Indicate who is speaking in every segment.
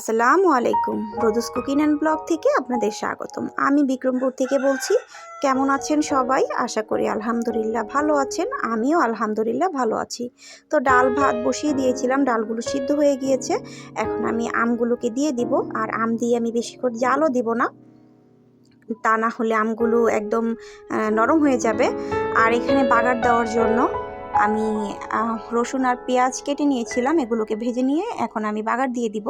Speaker 1: আসসালামু আলাইকুম। রোদুস cooking and blog থেকে আপনাদের স্বাগতম। আমি বিক্রমপুর থেকে বলছি। কেমন আছেন সবাই? আশা করি আলহামদুলিল্লাহ ভালো আছেন। আমিও আলহামদুলিল্লাহ ভালো আছি। তো ডাল ভাত বসিয়ে দিয়েছিলাম, ডালগুলো সিদ্ধ হয়ে গিয়েছে। এখন আমি আমগুলোকে দিয়ে দিব, আর আম দিয়ে আমি বেশি করে জালও দিব না, তা না হলে আমগুলো একদম নরম হয়ে যাবে। আর এখানে বাগার দেওয়ার জন্য আমি রসুন আর পেঁয়াজ কেটে নিয়েছিলাম, এগুলোকে ভেজে নিয়ে এখন আমি বাগার দিয়ে দিব।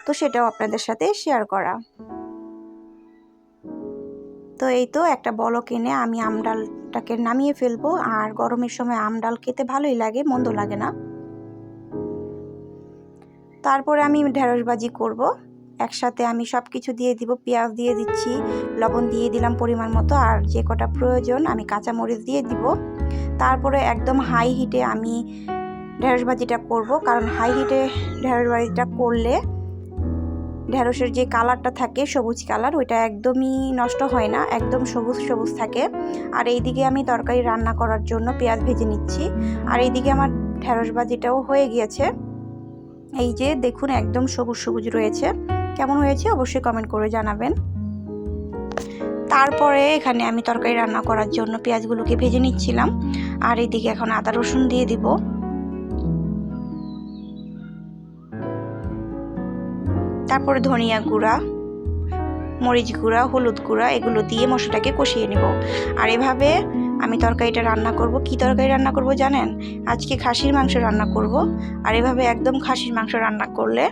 Speaker 1: তো সেটাও আপনাদের সাথে শেয়ার করা। তো এই তো একটা বলক এনে আমি আম ডালটাকে নামিয়ে ফেলবো। আর গরমের সময় আম ডাল খেতে ভালোই লাগে, মন্দ লাগে না। তারপরে আমি ঢেঁড়স ভাজি করব। একসাথে আমি সব কিছু দিয়ে দিব, পেঁয়াজ দিয়ে দিচ্ছি, লবণ দিয়ে দিলাম পরিমাণ মতো, আর যে কটা প্রয়োজন আমি কাঁচামরিচ দিয়ে দিব। তারপরে একদম হাই হিটে আমি ঢেঁড়স ভাজিটা করব, কারণ হাই হিটে ঢেঁড়স ভাজিটা করলে ঢেঁড়সের যে কালারটা থাকে সবুজ কালার, ওইটা একদমই নষ্ট হয় না, একদম সবুজ সবুজ থাকে। আর এইদিকে আমি তরকারি রান্না করার জন্য পেঁয়াজ ভেজে নিচ্ছি। আর এইদিকে আমার ঢেঁড়স ভাজিটাও হয়ে গিয়েছে। এই যে দেখুন, একদম সবুজ সবুজ রয়েছে। কেমন হয়েছে অবশ্যই কমেন্ট করে জানাবেন। তারপরে এখানে আমি তরকারি রান্না করার জন্য পেঁয়াজগুলোকে ভেজে নিচ্ছিলাম। আর এইদিকে এখন আদা রসুন দিয়ে দিব। তারপরে ধনিয়া গুঁড়া, মরিচ গুঁড়া, হলুদ গুঁড়া, এগুলো দিয়ে মশলাটাকে কষিয়ে নেব। আর এভাবে আমি তরকারিটা রান্না করব। কি তরকারি রান্না করব জানেন? আজকে খাসির মাংস রান্না করব। আর এভাবে একদম খাসির মাংস রান্না করলে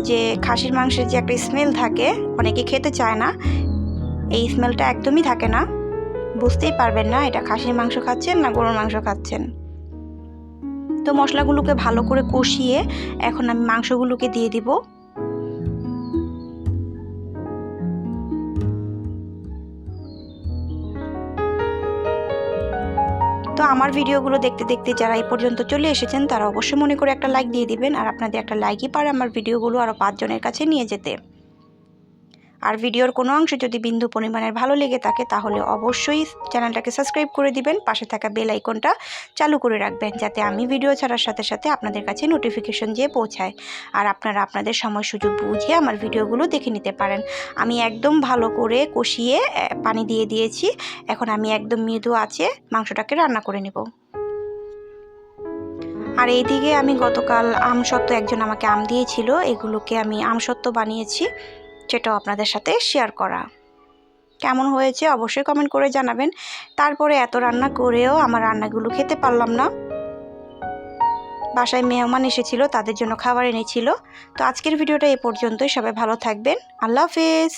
Speaker 1: যে খাসির মাংসের যে একটা স্মেল থাকে, অনেকে খেতে চায় না, এই স্মেলটা একদমই থাকে না। বুঝতেই পারবেন না এটা খাসির মাংস খাচ্ছেন না গরুর মাংস খাচ্ছেন। তো মশলাগুলোকে ভালো করে কষিয়ে এখন আমি মাংসগুলোকে দিয়ে দিব। তো আমার ভিডিওগুলো দেখতে দেখতে যারা এই পর্যন্ত চলে এসেছেন তারা অবশ্যই মনে করে একটা লাইক দিয়ে দিবেন। আর আপনাদের একটা লাইকই পারে আমার ভিডিওগুলো আরও 5 জনের কাছে নিয়ে যেতে। আর ভিডিওর কোনো অংশ যদি বিন্দু পরিমাণের ভালো লেগে থাকে তাহলে অবশ্যই চ্যানেলটাকে সাবস্ক্রাইব করে দিবেন, পাশে থাকা বেল আইকনটা চালু করে রাখবেন, যাতে আমি ভিডিও ছাড়ার সাথে সাথে আপনাদের কাছে নোটিফিকেশন যেয়ে পৌঁছায়। আর আপনারা আপনাদের সময় সুযোগ বুঝে আমার ভিডিওগুলো দেখে নিতে পারেন। আমি একদম ভালো করে কষিয়ে পানি দিয়ে দিয়েছি। এখন আমি একদম মৃদু আঁচে মাংসটাকে রান্না করে নেব। আর এইদিকে আমি গতকাল আমসত্ত্ব একজন আমাকে আম দিয়েছিল, এগুলোকে আমি আমসত্ত্ব বানিয়েছি, সেটাও আপনাদের সাথে শেয়ার করা। কেমন হয়েছে অবশ্যই কমেন্ট করে জানাবেন। তারপরে এত রান্না করেও আমার রান্নাগুলো খেতে পারলাম না। বাসায় মেহমান এসেছিল, তাদের জন্য খাবার এনেছিল। তো আজকের ভিডিওটা এই পর্যন্তই। সবাই ভালো থাকবেন। আল্লাহ হাফেজ।